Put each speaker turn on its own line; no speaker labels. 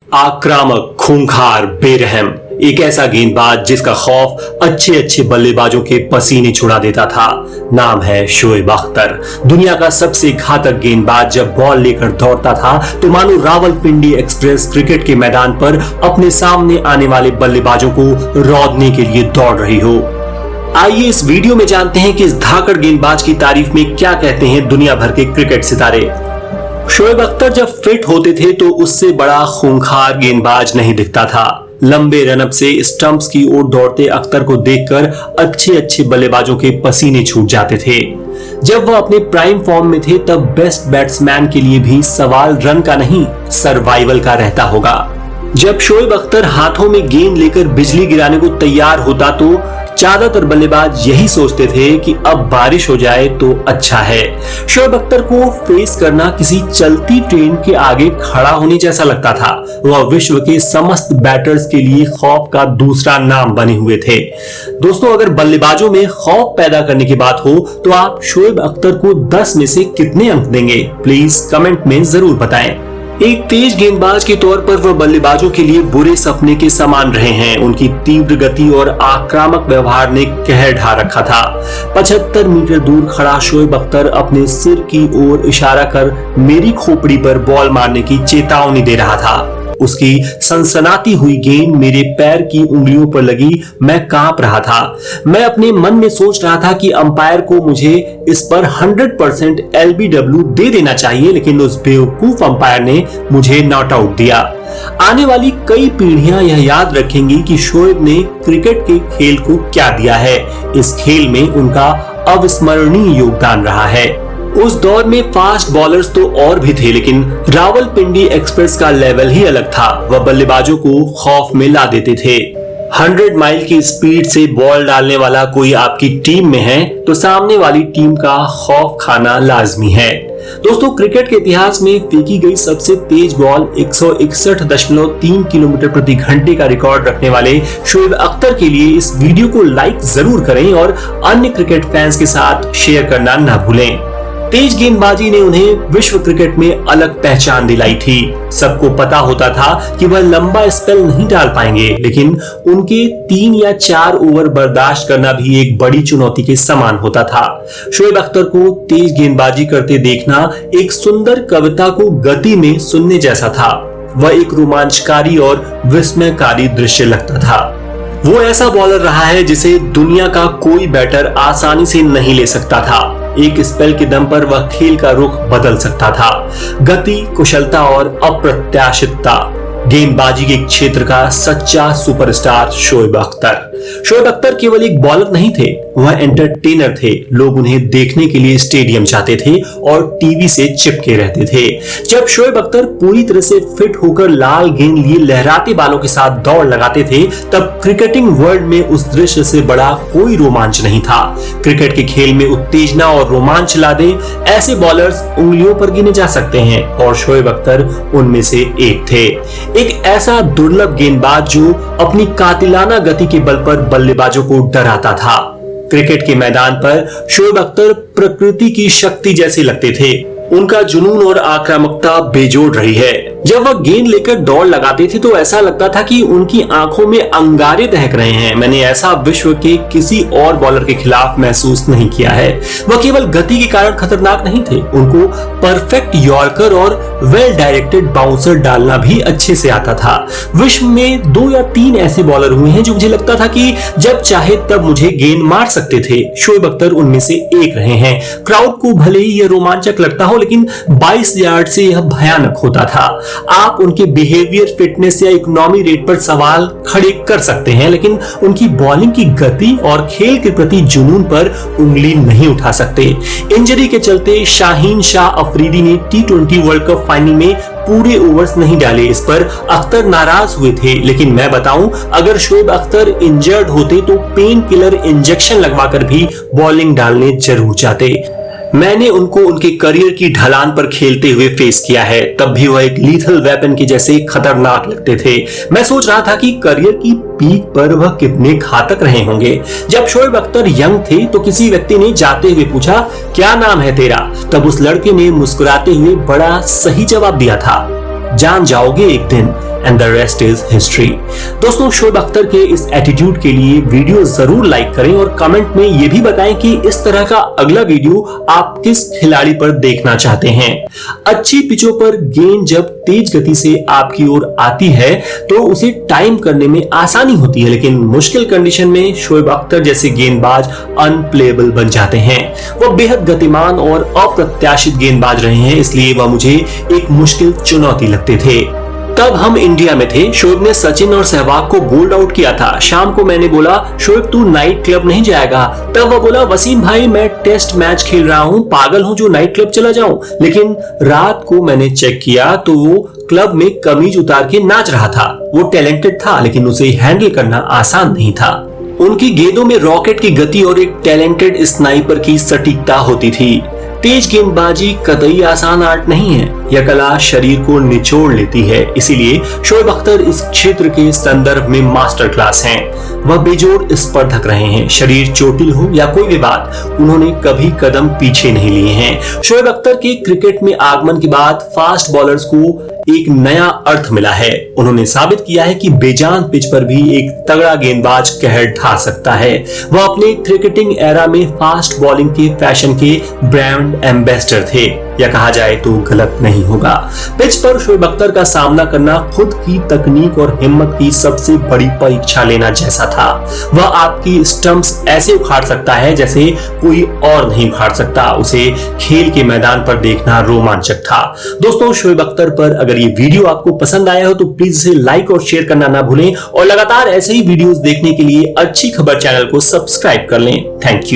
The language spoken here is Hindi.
आक्रामक, खूंखार, बेरहम, एक ऐसा गेंदबाज जिसका खौफ अच्छे अच्छे बल्लेबाजों के पसीने छुड़ा देता था। नाम है शोएब अख्तर। दुनिया का सबसे घातक गेंदबाज जब बॉल लेकर दौड़ता था तो मानो रावलपिंडी एक्सप्रेस क्रिकेट के मैदान पर अपने सामने आने वाले बल्लेबाजों को रौंदने के लिए दौड़ रही हो। आइए इस वीडियो में जानते हैं कि इस धाकड़ गेंदबाज की तारीफ में क्या कहते हैं दुनिया भर के क्रिकेट सितारे। शोएब अख्तर जब फिट होते थे तो उससे बड़ा खूंखार गेंदबाज नहीं दिखता था। लंबे रनअप से स्टंप्स की ओर दौड़ते अख्तर को देखकर अच्छे अच्छे बल्लेबाजों के पसीने छूट जाते थे। जब वह अपने प्राइम फॉर्म में थे तब बेस्ट बैट्समैन के लिए भी सवाल रन का नहीं, सर्वाइवल का रहता होगा। जब शोएब अख्तर हाथों में गेंद लेकर बिजली गिराने को तैयार होता तो ज्यादातर बल्लेबाज यही सोचते थे कि अब बारिश हो जाए तो अच्छा है। शोएब अख्तर को फेस करना किसी चलती ट्रेन के आगे खड़ा होने जैसा लगता था। वह विश्व के समस्त बैटर्स के लिए खौफ का दूसरा नाम बने हुए थे। दोस्तों, अगर बल्लेबाजों में खौफ पैदा करने की बात हो तो आप शोएब अख्तर को 10 में से कितने अंक देंगे? प्लीज कमेंट में जरूर बताएं। एक तेज गेंदबाज के तौर पर वह बल्लेबाजों के लिए बुरे सपने के समान रहे हैं। उनकी तीव्र गति और आक्रामक व्यवहार ने कहर ढा रखा था। 75 मीटर दूर खड़ा शोएब अख्तर अपने सिर की ओर इशारा कर मेरी खोपड़ी पर बॉल मारने की चेतावनी दे रहा था। उसकी सनसनाती हुई गेंद मेरे पैर की उंगलियों पर लगी। मैं कांप रहा था। मैं अपने मन में सोच रहा था कि अंपायर को मुझे इस पर 100% LBW दे देना चाहिए, लेकिन उस बेवकूफ अंपायर ने मुझे नॉट आउट दिया। आने वाली कई पीढ़ियां यह याद रखेंगी कि शोएब ने क्रिकेट के खेल को क्या दिया है। इस खेल में उनका अविस्मरणीय योगदान रहा है। उस दौर में फास्ट बॉलर्स तो और भी थे, लेकिन रावलपिंडी एक्सप्रेस का लेवल ही अलग था। वह बल्लेबाजों को खौफ में ला देते थे। 100 माइल की स्पीड से बॉल डालने वाला कोई आपकी टीम में है तो सामने वाली टीम का खौफ खाना लाजमी है। दोस्तों, क्रिकेट के इतिहास में फेंकी गई सबसे तेज बॉल 161.3 किलोमीटर प्रति घंटे का रिकॉर्ड रखने वाले शोएब अख्तर के लिए इस वीडियो को लाइक जरूर करें और अन्य क्रिकेट फैंस के साथ शेयर करना ना भूलें। तेज गेंदबाजी ने उन्हें विश्व क्रिकेट में अलग पहचान दिलाई थी। सबको पता होता था कि वह लंबा स्पेल नहीं डाल पाएंगे, लेकिन उनके 3 या 4 ओवर बर्दाश्त करना भी एक बड़ी चुनौती के समान होता था। शोएब अख्तर को तेज गेंदबाजी करते देखना एक सुंदर कविता को गति में सुनने जैसा था। वह एक रोमांचकारी और विस्मयकारी दृश्य लगता था। वो ऐसा बॉलर रहा है जिसे दुनिया का कोई बैटर आसानी से नहीं ले सकता था। एक स्पेल के दम पर वह खेल का रुख बदल सकता था। गति, कुशलता और अप्रत्याशितता, गेंदबाजी के क्षेत्र का सच्चा सुपरस्टार शोएब अख्तर। शोएब अख्तर केवल एक बॉलर नहीं थे, वह एंटरटेनर थे। लोग उन्हें देखने के लिए स्टेडियम जाते थे और टीवी से चिपके रहते थे। जब शोएब अख्तर पूरी तरह से फिट होकर लाल गेंद लिए लहराते बालों के साथ दौड़ लगाते थे तब क्रिकेटिंग वर्ल्ड में उस दृश्य से बड़ा कोई रोमांच नहीं था। क्रिकेट के खेल में उत्तेजना और रोमांच ला दे ऐसे बॉलर्स उंगलियों पर गिने जा सकते हैं और शोएब अख्तर उनमें से एक थे। एक ऐसा दुर्लभ गेंदबाज जो अपनी कातिलाना गति के बल पर बल्लेबाजों को डराता था। क्रिकेट के मैदान पर शोएब अख्तर प्रकृति की शक्ति जैसे लगते थे। उनका जुनून और आक्रामकता बेजोड़ रही है। जब वह गेंद लेकर दौड़ लगाते थे तो ऐसा लगता था कि उनकी आंखों में अंगारे दहक रहे हैं। मैंने ऐसा विश्व के किसी और बॉलर के खिलाफ महसूस नहीं किया है। वह केवल गति के कारण खतरनाक नहीं थे, उनको परफेक्ट यॉर्कर और वेल डायरेक्टेड बाउंसर डालना भी अच्छे से आता था। विश्व में 2 या 3 ऐसे बॉलर हुए हैं जो मुझे लगता था कि जब चाहे तब मुझे गेंद मार सकते थे। शोएब अख्तर उनमें से एक रहे हैं। क्राउड को भले ही यह रोमांचक लगता हो, लेकिन 22 यार्ड से यह भयानक होता था। आप उनके बिहेवियर, फिटनेस या इकोनॉमी रेट पर सवाल खड़े कर सकते हैं, लेकिन उनकी बॉलिंग की गति और खेल के प्रति जुनून पर उंगली नहीं उठा सकते। इंजरी के चलते शाहीन शाह अफरीदी ने T20 वर्ल्ड कप फाइनल में पूरे ओवर्स नहीं डाले। इस पर अख्तर नाराज हुए थे, लेकिन मैं बताऊं, अगर शोएब अख्तर इंजर्ड होते तो पेन किलर इंजेक्शन लगवाकर भी बॉलिंग डालने जरूर जाते। मैंने उनको उनके करियर की ढलान पर खेलते हुए फेस किया है, तब भी वह एक लीथल वेपन के जैसे खतरनाक लगते थे। मैं सोच रहा था कि करियर की पीक पर वह कितने घातक रहे होंगे। जब शोएब अख्तर यंग थे तो किसी व्यक्ति ने जाते हुए पूछा, क्या नाम है तेरा? तब उस लड़के ने मुस्कुराते हुए बड़ा सही जवाब दिया था, जान जाओगे एक दिन। And the rest is history. दोस्तों, शोएब अख्तर के इस एटीट्यूड के लिए वीडियो जरूर लाइक करें और कमेंट में यह भी बताएं कि इस तरह का अगला वीडियो आप किस खिलाड़ी पर देखना चाहते हैं। अच्छी पिचों पर गेंद जब तेज गति से आपकी ओर आती है तो उसे टाइम करने में आसानी होती है, लेकिन मुश्किल कंडीशन में शोएब अख्तर जैसे गेंदबाज अनप्लेएबल बन जाते हैं। वह बेहद गतिमान और अप्रत्याशित गेंदबाज रहे हैं, इसलिए वह मुझे एक मुश्किल चुनौती लगते थे। तब हम इंडिया में थे। शोएब ने सचिन और सहवाग को बोल्ड आउट किया था। शाम को मैंने बोला, शोएब तू नाइट क्लब नहीं जाएगा? तब वह बोला, वसीम भाई मैं टेस्ट मैच खेल रहा हूँ, पागल हूँ जो नाइट क्लब चला जाऊं। लेकिन रात को मैंने चेक किया तो वो क्लब में कमीज उतार के नाच रहा था। वो टैलेंटेड था, लेकिन उसे हैंडल करना आसान नहीं था। उनकी गेंदों में रॉकेट की गति और एक टैलेंटेड स्नाइपर की सटीकता होती थी। तेज गेंदबाजी कतई आसान आर्ट नहीं है, यह कला शरीर को निचोड़ लेती है। इसीलिए शोएब अख्तर इस क्षेत्र के संदर्भ में मास्टर क्लास हैं। वह बेजोड़ स्पर्धक रहे हैं। शरीर चोटिल हो या कोई भी बात, उन्होंने कभी कदम पीछे नहीं लिए हैं। शोएब अख्तर के क्रिकेट में आगमन के बाद फास्ट बॉलर्स को एक नया अर्थ मिला है। उन्होंने साबित किया है कि बेजान पिच पर भी एक तगड़ा गेंदबाज कहर ढा सकता है। वह अपने क्रिकेटिंग एरा में फास्ट बॉलिंग के फैशन के ब्रांड एम्बेसडर थे, या कहा जाए तो गलत नहीं होगा। पिच पर शोएब अख्तर का सामना करना खुद की तकनीक और हिम्मत की सबसे बड़ी परीक्षा लेना जैसा था। वह आपकी स्टंप्स ऐसे उखाड़ सकता है जैसे कोई और नहीं उखाड़ सकता। उसे खेल के मैदान पर देखना रोमांचक था। दोस्तों, शोएब अख्तर पर अगर ये वीडियो आपको पसंद आया हो तो प्लीज इसे लाइक और शेयर करना ना भूलें और लगातार ऐसे ही वीडियोस देखने के लिए अच्छी खबर चैनल को सब्सक्राइब कर लें। Thank you.